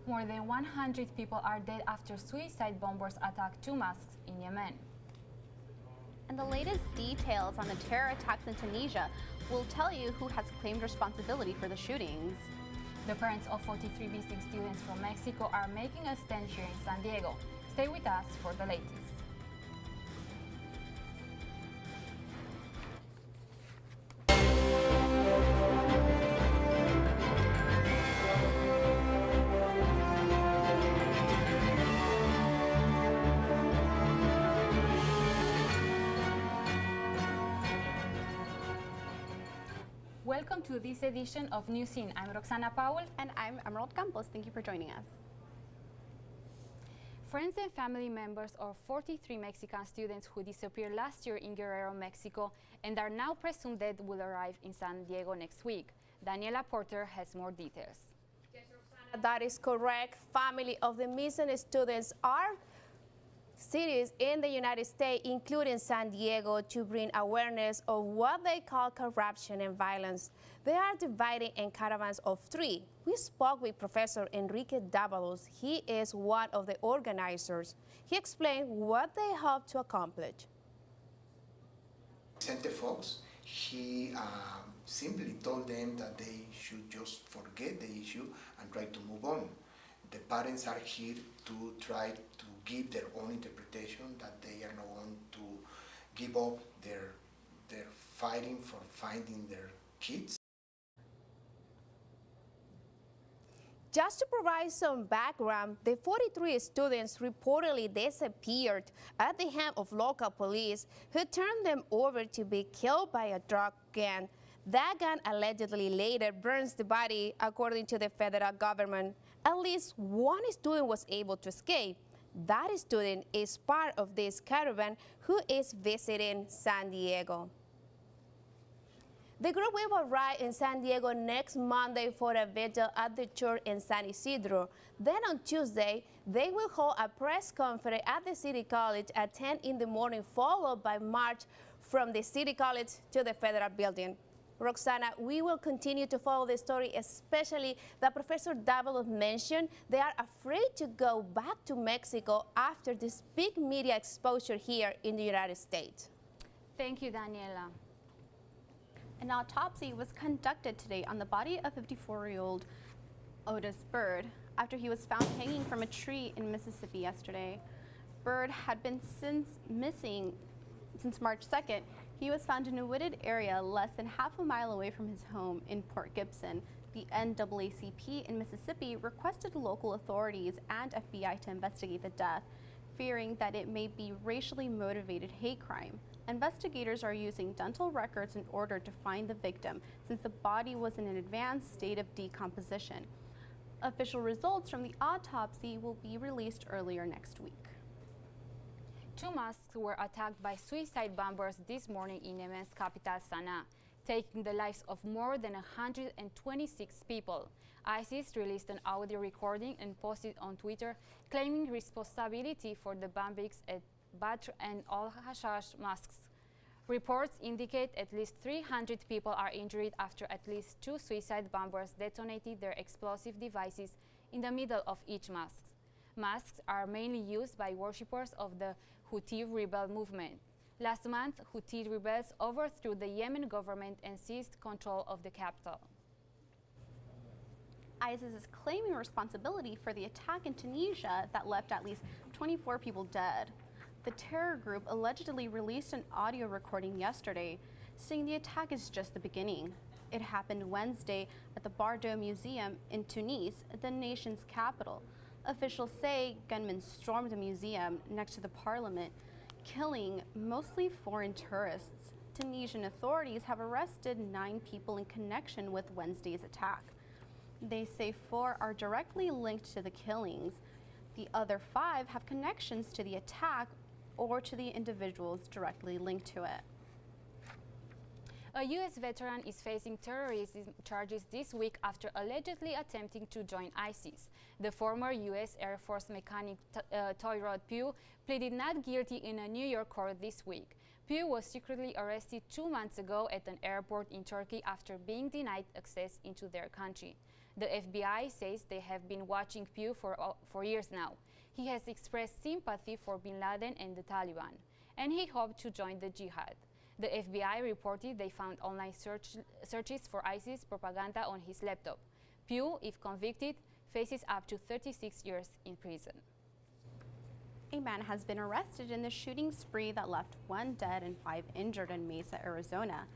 More than 100 people are dead after suicide bombers attacked 2 mosques in Yemen. And the latest details on the terror attacks in Tunisia will tell you who has claimed responsibility for the shootings. The parents of 43 missing students from Mexico are making a stand here in San Diego. Stay with us for the latest. Welcome to this edition of Newscene. I'm Roxana Powell. And I'm Emerald Campos. Thank you for joining us. Friends and family members of 43 Mexican students who disappeared last year in Guerrero, Mexico, and are now presumed dead will arrive in San Diego next week. Daniela Porter has more details. Yes, Roxana, that is correct. Family of the missing students are cities in the United States, including San Diego, to bring awareness of what they call corruption and violence. They are divided in caravans of 3. We spoke with Professor Enrique Dávalos. He is one of the organizers. He explained what they hope to accomplish. Vicente Fox, he simply told them that they should just forget the issue and try to move on. The parents are here to try to give their own interpretation, that they are not going to give up their fighting for finding their kids. Just to provide some background, the 43 students reportedly disappeared at the hand of local police, who turned them over to be killed by a drug gang. That gang allegedly later burns the body, according to the federal government. At least one student was able to escape. That student is part of this caravan who is visiting San Diego. The group will arrive in San Diego next Monday for a vigil at the church in San Isidro. Then on Tuesday, they will hold a press conference at the City College at 10 in the morning, followed by march from the City College to the Federal Building. Roxana, we will continue to follow the story, especially that Professor Dávalos mentioned they are afraid to go back to Mexico after this big media exposure here in the United States. Thank you, Daniela. An autopsy was conducted today on the body of 54-year-old Otis Bird after he was found hanging from a tree in Mississippi yesterday. Bird had been missing since March 2nd. He was found in a wooded area less than half a mile away from his home in Port Gibson. The NAACP in Mississippi requested local authorities and FBI to investigate the death, fearing that it may be racially motivated hate crime. Investigators are using dental records in order to find the victim, since the body was in an advanced state of decomposition. Official results from the autopsy will be released earlier next week. 2 mosques were attacked by suicide bombers this morning in Yemen's capital, Sana'a, taking the lives of more than 126 people. ISIS released an audio recording and posted on Twitter, claiming responsibility for the bombings at Badr and Al-Hashash mosques. Reports indicate at least 300 people are injured after at least 2 suicide bombers detonated their explosive devices in the middle of each mosque. Mosques are mainly used by worshippers of the Houthi rebel movement. Last month, Houthi rebels overthrew the Yemen government and seized control of the capital. ISIS is claiming responsibility for the attack in Tunisia that left at least 24 people dead. The terror group allegedly released an audio recording yesterday, saying the attack is just the beginning. It happened Wednesday at the Bardo Museum in Tunis, the nation's capital. Officials say gunmen stormed the museum next to the parliament, killing mostly foreign tourists. Tunisian authorities have arrested 9 people in connection with Wednesday's attack. They say 4 are directly linked to the killings. The other 5 have connections to the attack or to the individuals directly linked to it. A U.S. veteran is facing terrorism charges this week after allegedly attempting to join ISIS. The former U.S. Air Force mechanic Tyrod Pugh pleaded not guilty in a New York court this week. Pugh was secretly arrested 2 months ago at an airport in Turkey after being denied access into their country. The FBI says they have been watching Pugh for years now. He has expressed sympathy for bin Laden and the Taliban, and he hoped to join the jihad. The FBI reported they found online searches for ISIS propaganda on his laptop. Pugh, if convicted, faces up to 36 years in prison. A man has been arrested in the shooting spree that left 1 dead and 5 injured in Mesa, Arizona.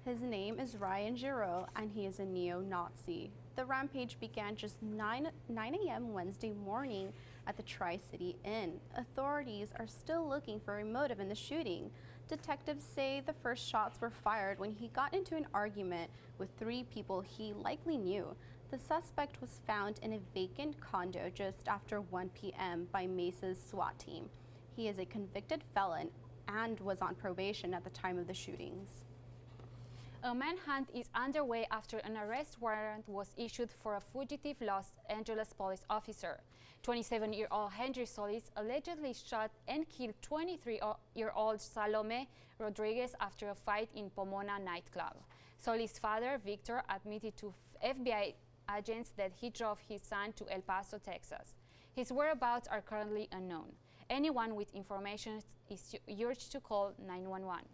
His name is Ryan Giraud, and he is a neo-Nazi. The rampage began just 9 a.m. Wednesday morning at the Tri-City Inn. Authorities are still looking for a motive in the shooting. Detectives say the first shots were fired when he got into an argument with 3 people he likely knew. The suspect was found in a vacant condo just after 1 p.m. by Mesa's SWAT team. He is a convicted felon and was on probation at the time of the shootings. A manhunt is underway after an arrest warrant was issued for a fugitive Los Angeles police officer. 27-year-old Henry Solis allegedly shot and killed 23-year-old Salome Rodriguez after a fight in Pomona nightclub. Solis' father, Victor, admitted to FBI agents that he drove his son to El Paso, Texas. His whereabouts are currently unknown. Anyone with information is urged to call 911.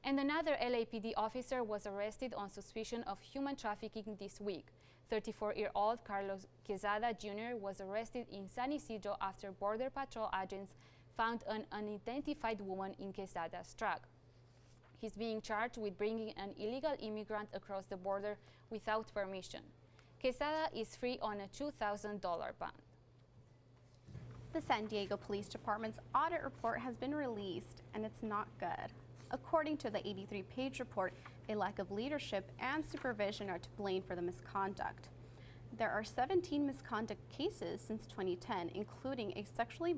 And another LAPD officer was arrested on suspicion of human trafficking this week. 34-year-old Carlos Quezada Jr. was arrested in San Isidro after Border Patrol agents found an unidentified woman in Quezada's truck. He's being charged with bringing an illegal immigrant across the border without permission. Quezada is free on a $2,000 bond. The San Diego Police Department's audit report has been released, and it's not good. According to the 83-page report, a lack of leadership and supervision are to blame for the misconduct. There are 17 misconduct cases since 2010, including a sexual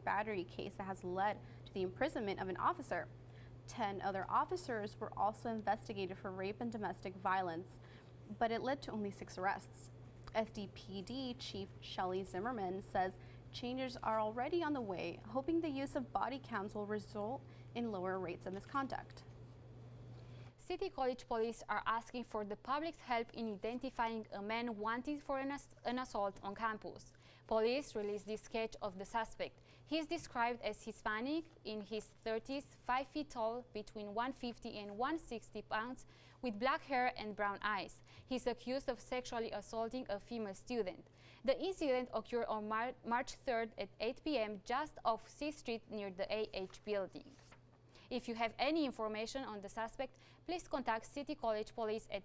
battery case that has led to the imprisonment of an officer. 10 other officers were also investigated for rape and domestic violence, but it led to only 6 arrests. SDPD Chief Shelley Zimmerman says changes are already on the way, hoping the use of body cams will result in lower rates of misconduct. City College police are asking for the public's help in identifying a man wanted for an assault on campus. Police released this sketch of the suspect. He is described as Hispanic, in his 30s, 5 feet tall, between 150 and 160 pounds, with black hair and brown eyes. He's accused of sexually assaulting a female student. The incident occurred on March 3rd at 8 p.m. just off C Street near the AH building. If you have any information on the suspect, please contact City College Police at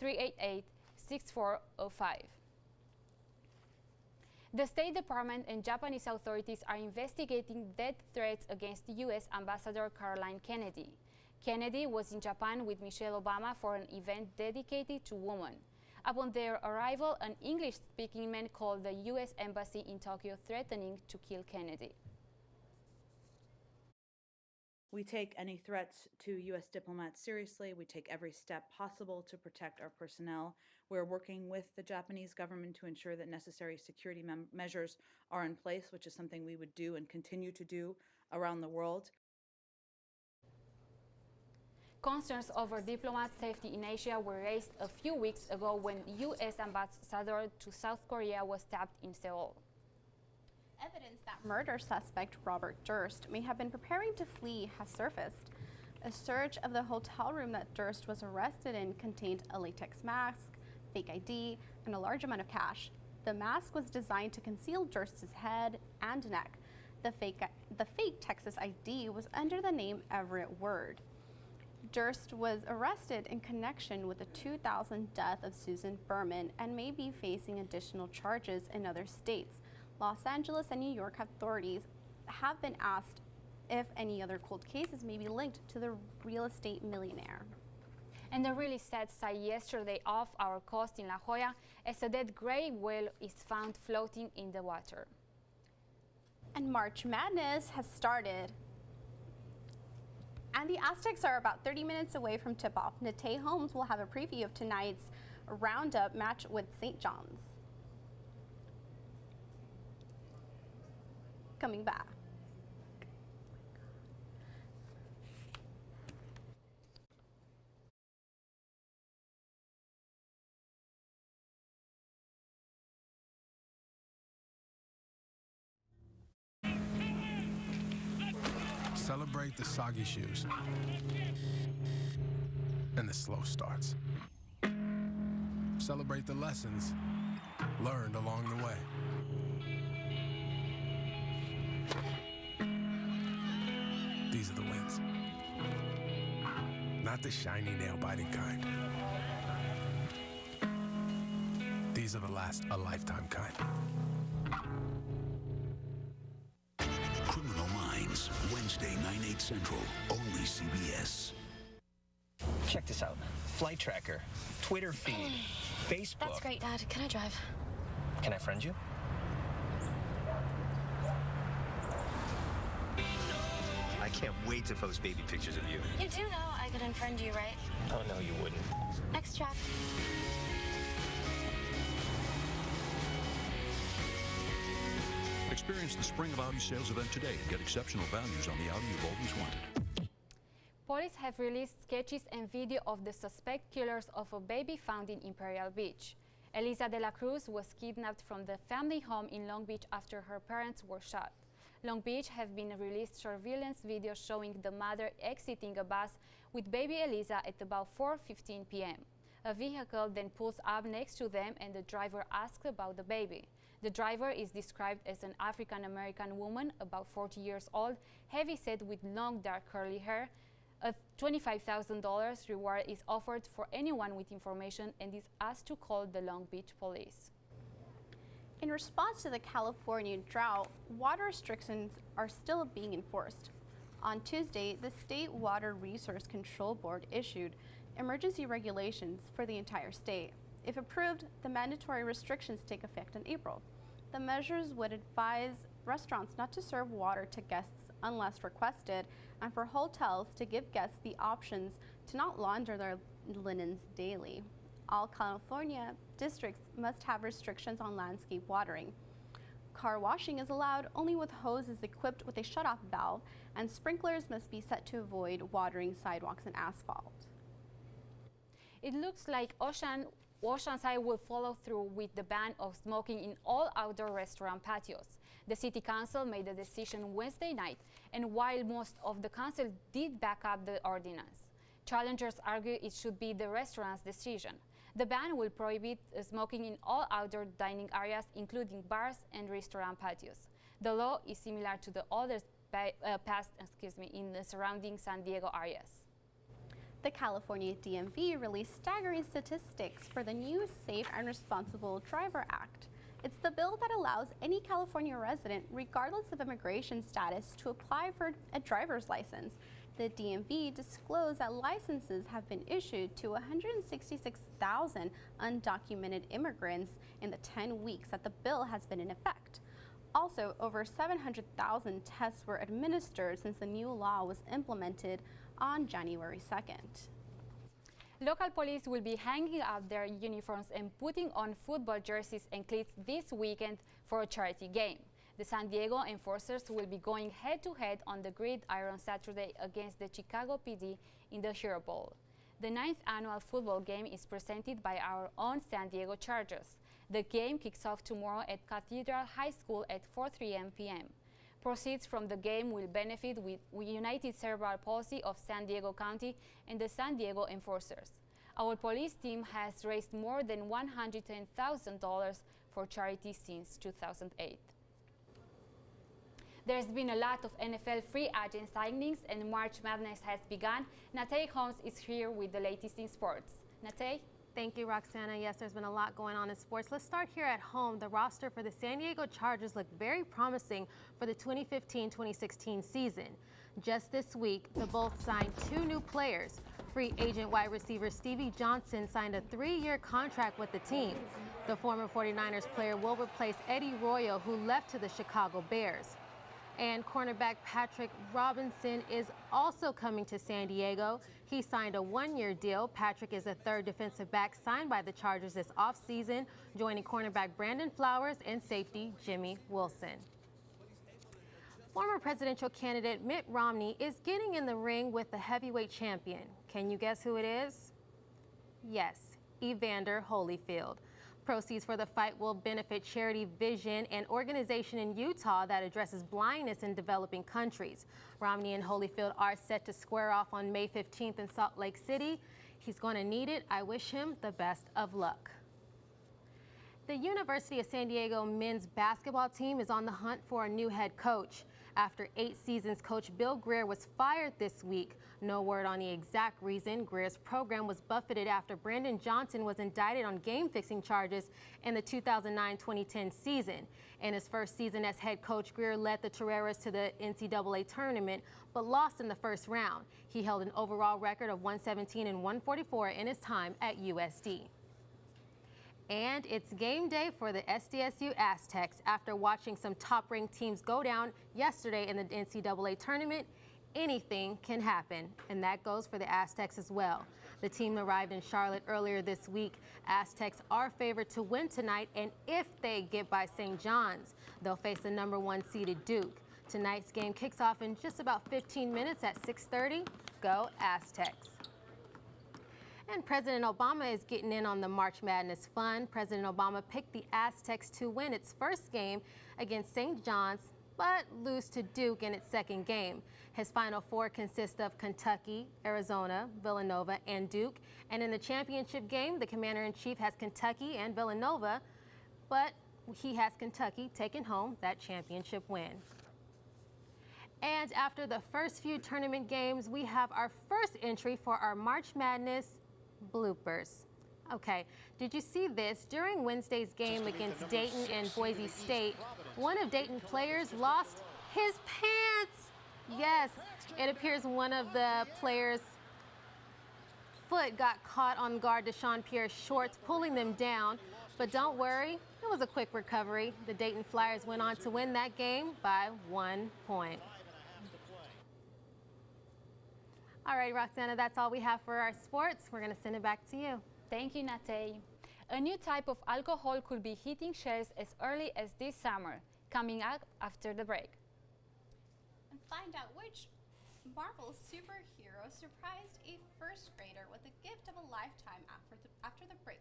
619-388-6405. The State Department and Japanese authorities are investigating death threats against U.S. Ambassador Caroline Kennedy. Kennedy was in Japan with Michelle Obama for an event dedicated to women. Upon their arrival, an English-speaking man called the U.S. Embassy in Tokyo threatening to kill Kennedy. We take any threats to U.S. diplomats seriously. We take every step possible to protect our personnel. We're working with the Japanese government to ensure that necessary security measures are in place, which is something we would do and continue to do around the world. Concerns over diplomat safety in Asia were raised a few weeks ago when U.S. ambassador to South Korea was tapped in Seoul. Evidence that murder suspect Robert Durst may have been preparing to flee has surfaced. A search of the hotel room that Durst was arrested in contained a latex mask, fake ID, and a large amount of cash. The mask was designed to conceal Durst's head and neck. The fake Texas ID was under the name Everett Word. Durst was arrested in connection with the 2000 death of Susan Berman and may be facing additional charges in other states. Los Angeles and New York authorities have been asked if any other cold cases may be linked to the real estate millionaire. And the really sad sight yesterday off our coast in La Jolla as a dead gray whale is found floating in the water. And March Madness has started. And the Aztecs are about 30 minutes away from tip-off. Nate Holmes will have a preview of tonight's roundup match with St. John's. Coming back. Celebrate the soggy shoes and the slow starts. Celebrate the lessons learned along the way. These are the wins. Not the shiny, nail-biting kind. These are the last a lifetime kind. Criminal Minds, Wednesday, 9/8 Central, only CBS. Check this out. Flight tracker, Twitter feed, Facebook. That's great, Dad. Can I drive? Can I friend you? I can't wait to post baby pictures of you. You do know I could unfriend you, right? Oh, no, you wouldn't. Next track. Experience the Spring of Audi sales event today and get exceptional values on the Audi you've always wanted. Police have released sketches and video of the suspect killers of a baby found in Imperial Beach. Elisa de la Cruz was kidnapped from the family home in Long Beach after her parents were shot. Long Beach have been released surveillance video showing the mother exiting a bus with baby Elisa at about 4:15 p.m. A vehicle then pulls up next to them and the driver asks about the baby. The driver is described as an African-American woman, about 40 years old, heavy-set with long dark curly hair. A $25,000 reward is offered for anyone with information and is asked to call the Long Beach police. In response to the California drought, water restrictions are still being enforced. On Tuesday, the State Water Resource Control Board issued emergency regulations for the entire state. If approved, the mandatory restrictions take effect in April. The measures would advise restaurants not to serve water to guests unless requested, and for hotels to give guests the options to not launder their linens daily. All California districts must have restrictions on landscape watering. Car washing is allowed only with hoses equipped with a shutoff valve, and sprinklers must be set to avoid watering sidewalks and asphalt. It looks like Oceanside will follow through with the ban of smoking in all outdoor restaurant patios. The City Council made the decision Wednesday night, and while most of the council did back up the ordinance, challengers argue it should be the restaurant's decision. The ban will prohibit smoking in all outdoor dining areas, including bars and restaurant patios. The law is similar to the others passed in the surrounding San Diego areas. The California DMV released staggering statistics for the new Safe and Responsible Driver Act. It's the bill that allows any California resident, regardless of immigration status, to apply for a driver's license. The DMV disclosed that licenses have been issued to 166,000 undocumented immigrants in the 10 weeks that the bill has been in effect. Also, over 700,000 tests were administered since the new law was implemented on January 2nd. Local police will be hanging up their uniforms and putting on football jerseys and cleats this weekend for a charity game. The San Diego enforcers will be going head-to-head on the gridiron Saturday against the Chicago PD in the Hero Bowl. The 9th annual football game is presented by our own San Diego Chargers. The game kicks off tomorrow at Cathedral High School at 4:03 p.m. Proceeds from the game will benefit with United Cerebral Palsy of San Diego County and the San Diego Enforcers. Our police team has raised more than $110,000 for charity since 2008. There's been a lot of NFL free agent signings and March Madness has begun. Natay Holmes is here with the latest in sports. Natay? Thank you, Roxana. Yes, there's been a lot going on in sports. Let's start here at home. The roster for the San Diego Chargers looked very promising for the 2015-2016 season. Just this week, the Bulls signed 2 new players. Free agent wide receiver Stevie Johnson signed a 3-year contract with the team. The former 49ers player will replace Eddie Royo, who left to the Chicago Bears. And cornerback Patrick Robinson is also coming to San Diego. He signed a 1-year deal. Patrick is a 3rd defensive back signed by the Chargers this offseason, joining cornerback Brandon Flowers and safety Jimmy Wilson. Former presidential candidate Mitt Romney is getting in the ring with the heavyweight champion. Can you guess who it is? Yes, Evander Holyfield. Proceeds for the fight will benefit Charity Vision, an organization in Utah that addresses blindness in developing countries. Romney and Holyfield are set to square off on May 15th in Salt Lake City. He's going to need it. I wish him the best of luck. The University of San Diego men's basketball team is on the hunt for a new head coach. After 8 seasons, Coach Bill Greer was fired this week. No word on the exact reason. Greer's program was buffeted after Brandon Johnson was indicted on game-fixing charges in the 2009-2010 season. In his first season as head coach, Greer led the Toreros to the NCAA tournament, but lost in the first round. He held an overall record of 117 and 144 in his time at USD. And it's game day for the SDSU Aztecs. After watching some top-ranked teams go down yesterday in the NCAA tournament, anything can happen, and that goes for the Aztecs as well. The team arrived in Charlotte earlier this week. Aztecs are favored to win tonight, and if they get by St. John's, they'll face the #1 seeded Duke. Tonight's game kicks off in just about 15 minutes at 6:30. Go Aztecs. And President Obama is getting in on the March Madness fun. President Obama picked the Aztecs to win its first game against St. John's, but lose to Duke in its second game. His Final Four consists of Kentucky, Arizona, Villanova, and Duke. And in the championship game, the Commander-in-Chief has Kentucky and Villanova, but he has Kentucky taking home that championship win. And after the first few tournament games, we have our first entry for our March Madness bloopers. Okay, did you see this? During Wednesday's game against Dayton and Boise State, one of Dayton players lost his pants. Yes, it appears one of the players' foot got caught on guard Deshaun Pierre's shorts, pulling them down. But don't worry, it was a quick recovery. The Dayton Flyers went on to win that game by 1 point. All right, Roxana, that's all we have for our sports. We're going to send it back to you. Thank you, Nate. A new type of alcohol could be hitting shelves as early as this summer, coming up after the break. And find out which Marvel superhero surprised a first grader with a gift of a lifetime after the break.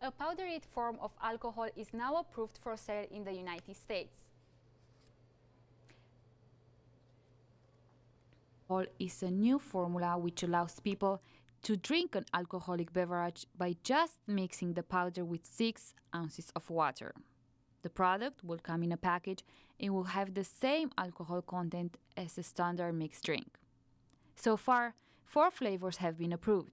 A powdered form of alcohol is now approved for sale in the United States. Alcohol is a new formula which allows people to drink an alcoholic beverage by just mixing the powder with 6 ounces of water. The product will come in a package and will have the same alcohol content as a standard mixed drink. So far, 4 flavors have been approved: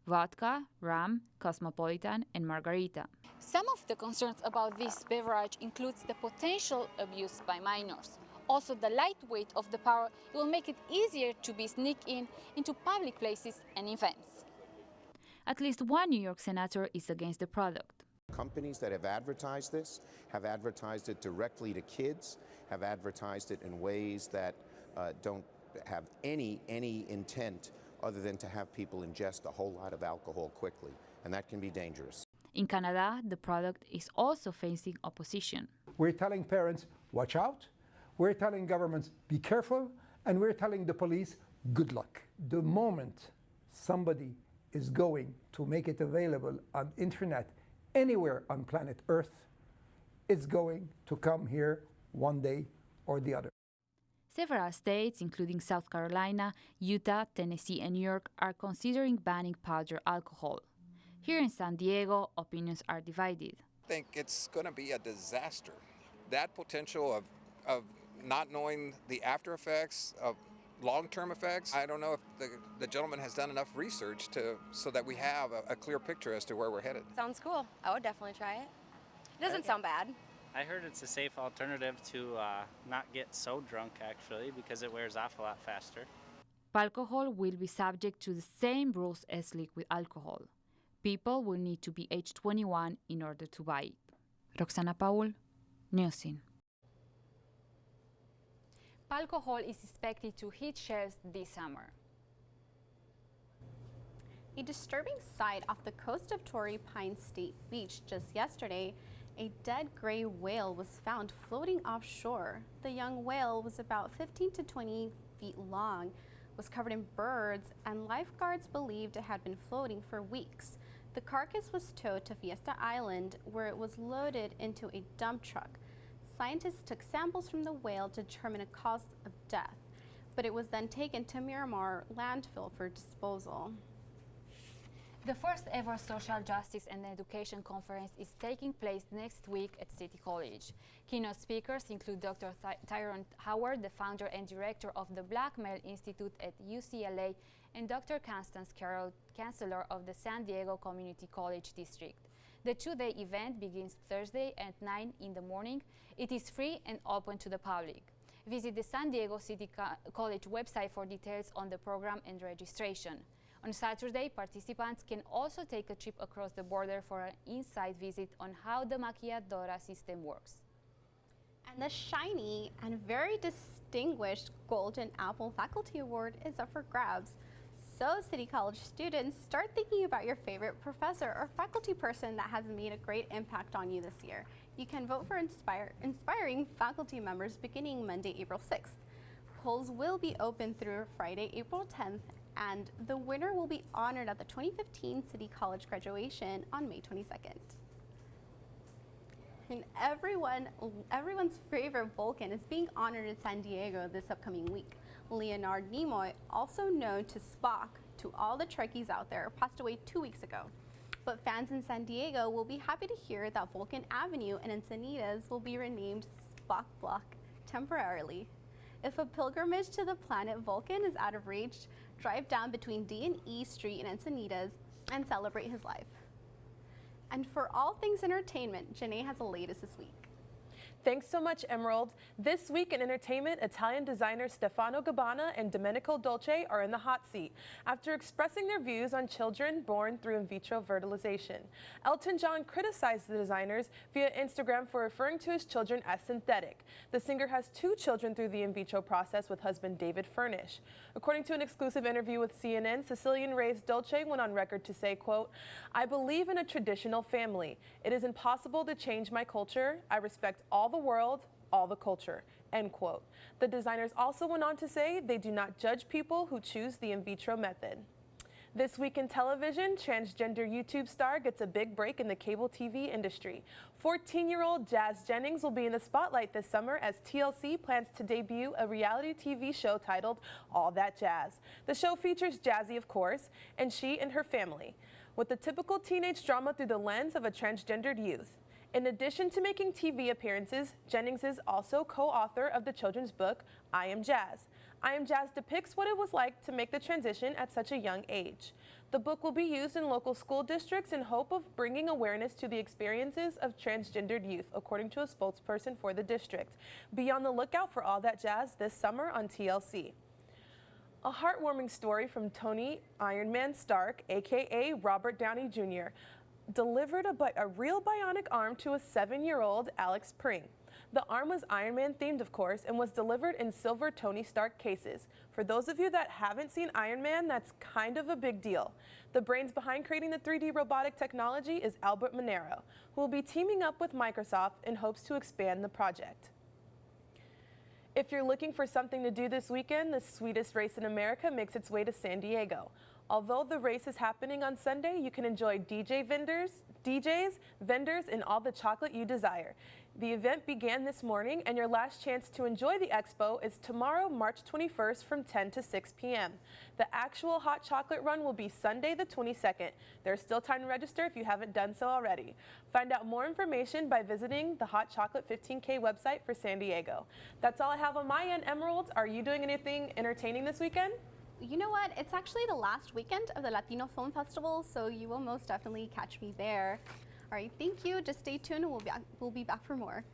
vodka, rum, cosmopolitan, and margarita. Some of the concerns about this beverage includes the potential abuse by minors. Also, the lightweight of the powder will make it easier to be sneaked into public places and events. At least one New York senator is against the product. Companies that have advertised this have advertised it directly to kids, have advertised it in ways that don't have any intent other than to have people ingest a whole lot of alcohol quickly, and that can be dangerous. In Canada, the product is also facing opposition. We're telling parents, watch out. We're telling governments, be careful. And we're telling the police, good luck. The moment somebody is going to make it available on internet anywhere on planet Earth, it's going to come here one day or the other. Several states, including South Carolina, Utah, Tennessee, and New York, are considering banning powder alcohol. Here in San Diego, opinions are divided. I think it's going to be a disaster. That potential of not knowing the after effects, of long-term effects, I don't know if the gentleman has done enough research so that we have a clear picture as to where we're headed. Sounds cool. I would definitely try it. It doesn't sound bad. I heard it's a safe alternative to not get so drunk, actually, because it wears off a lot faster. Alcohol will be subject to the same rules as liquid alcohol. People will need to be age 21 in order to buy it. Roxana Paul, Newscene. Alcohol is expected to hit shelves this summer. A disturbing sight off the coast of Torrey Pines State Beach just yesterday. A dead gray whale was found floating offshore. The young whale was about 15 to 20 feet long, was covered in birds, and lifeguards believed it had been floating for weeks. The carcass was towed to Fiesta Island, where it was loaded into a dump truck. Scientists took samples from the whale to determine a cause of death, but it was then taken to Miramar landfill for disposal. The first ever Social Justice and Education Conference is taking place next week at City College. Keynote speakers include Dr. Tyrone Howard, the founder and director of the Black Male Institute at UCLA, and Dr. Constance Carroll, chancellor of the San Diego Community College District. The two-day event begins Thursday at 9 in the morning. It is free and open to the public. Visit the San Diego City College website for details on the program and registration. On Saturday, participants can also take a trip across the border for an inside visit on how the maquilladora system works. And the shiny and very distinguished Golden Apple Faculty Award is up for grabs. So City College students, start thinking about your favorite professor or faculty person that has made a great impact on you this year. You can vote for inspiring faculty members beginning Monday, April 6th. Polls will be open through Friday, April 10th, and the winner will be honored at the 2015 City College graduation on May 22nd. And everyone's favorite Vulcan is being honored in San Diego this upcoming week. Leonard Nimoy, also known to Spock to all the Trekkies out there, passed away 2 weeks ago. But fans in San Diego will be happy to hear that Vulcan Avenue in Encinitas will be renamed Spock Block temporarily. If a pilgrimage to the planet Vulcan is out of reach, drive down between D and E Street in Encinitas and celebrate his life. And for all things entertainment, Janae has the latest this week. Thanks so much, Emerald. This week in entertainment, Italian designers Stefano Gabbana and Domenico Dolce are in the hot seat after expressing their views on children born through in vitro fertilization. Elton John criticized the designers via Instagram for referring to his children as synthetic. The singer has 2 children through the in vitro process with husband David Furnish. According to an exclusive interview with CNN, Sicilian-raised Dolce went on record to say, quote, "I believe in a traditional family. It is impossible to change my culture. I respect all the world, all the culture," end quote. The designers also went on to say they do not judge people who choose the in vitro method. This week in television, transgender YouTube star gets a big break in the cable TV industry. 14-year-old Jazz Jennings will be in the spotlight this summer as TLC plans to debut a reality TV show titled All That Jazz. The show features Jazzy, of course, and she and her family, with the typical teenage drama through the lens of a transgendered youth. In addition to making TV appearances, Jennings is also co-author of the children's book, I Am Jazz. I Am Jazz depicts what it was like to make the transition at such a young age. The book will be used in local school districts in hope of bringing awareness to the experiences of transgendered youth, according to a spokesperson for the district. Be on the lookout for All That Jazz this summer on TLC. A heartwarming story from Tony Iron Man Stark, aka Robert Downey Jr., delivered a real bionic arm to a 7-year-old Alex Pring. The arm was Iron Man themed, of course, and was delivered in silver Tony Stark cases. For those of you that haven't seen Iron Man, that's kind of a big deal. The brains behind creating the 3D robotic technology is Albert Monero, who will be teaming up with Microsoft in hopes to expand the project. If you're looking for something to do this weekend, the sweetest race in America makes its way to San Diego. Although the race is happening on Sunday, you can enjoy DJs, vendors, and all the chocolate you desire. The event began this morning, and your last chance to enjoy the expo is tomorrow, March 21st from 10 to 6 p.m. The actual hot chocolate run will be Sunday the 22nd. There's still time to register if you haven't done so already. Find out more information by visiting the Hot Chocolate 15K website for San Diego. That's all I have on my end. Emerald, are you doing anything entertaining this weekend? You know what? It's actually the last weekend of the Latino Film Festival, so you will most definitely catch me there. All right, thank you. Just stay tuned and we'll be back for more.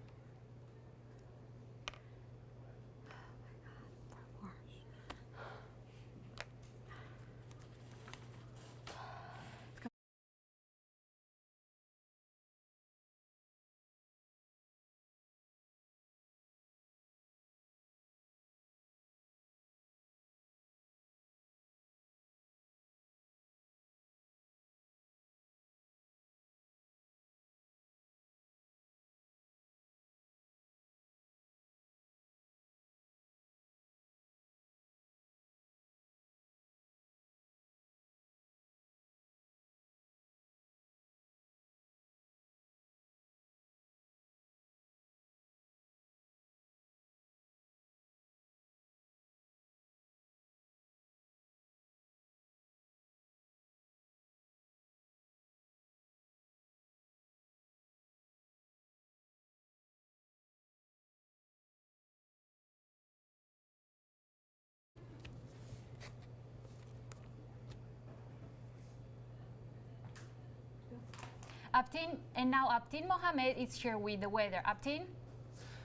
Abtin Mohamed is here with the weather. Abtin?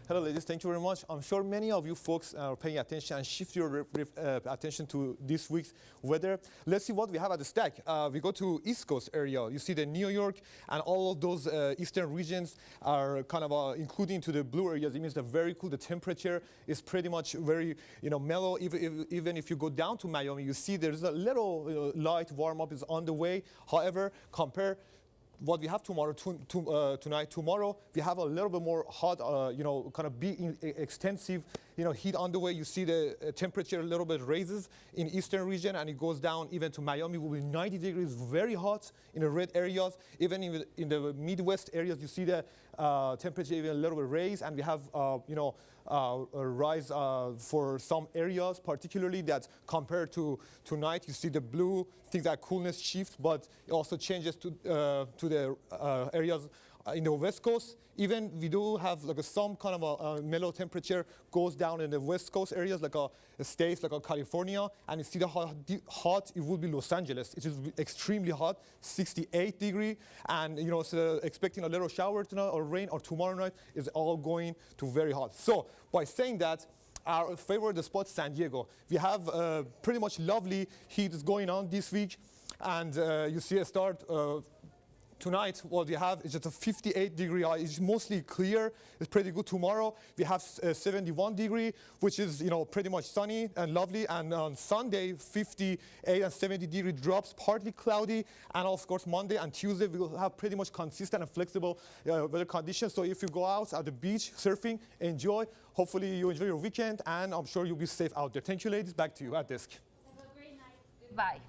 Hello, ladies. Thank you very much. I'm sure many of you folks are paying attention and shift your attention to this week's weather. Let's see what we have at the stack. We go to East Coast area. You see the New York and all of those eastern regions are kind of including to the blue areas. It means they're very cool. The temperature is pretty much very, mellow. Even if you go down to Miami, you see there's a little light warm up is on the way. However, compare what we have tomorrow, tonight, tomorrow, we have a little bit more hot, kind of extensive, heat on the way. You see the temperature a little bit raises in eastern region, and it goes down even to Miami will be 90 degrees, very hot in the red areas. Even in the Midwest areas, you see the temperature even a little bit raised, and we have, a rise for some areas, particularly that compared to tonight, you see the blue, things like coolness shift, but it also changes to the areas in the West Coast. Even we do have like some kind of a mellow temperature goes down in the West Coast areas, like states like California, and you see the hot it will be Los Angeles. It is extremely hot, 68 degree, and so expecting a little shower tonight or rain or tomorrow night is all going to very hot. So by saying that, our favorite spot, San Diego. We have pretty much lovely heat is going on this week, and you see a start tonight. What we have is just a 58 degree high. It's mostly clear. It's pretty good. Tomorrow we have 71 degree, which is pretty much sunny and lovely. And on Sunday, 58 and 70 degree drops, partly cloudy. And of course, Monday and Tuesday we will have pretty much consistent and flexible weather conditions. So if you go out at the beach surfing, enjoy. Hopefully you enjoy your weekend, and I'm sure you'll be safe out there. Thank you, ladies. Back to you at desk. Have a great night. Goodbye.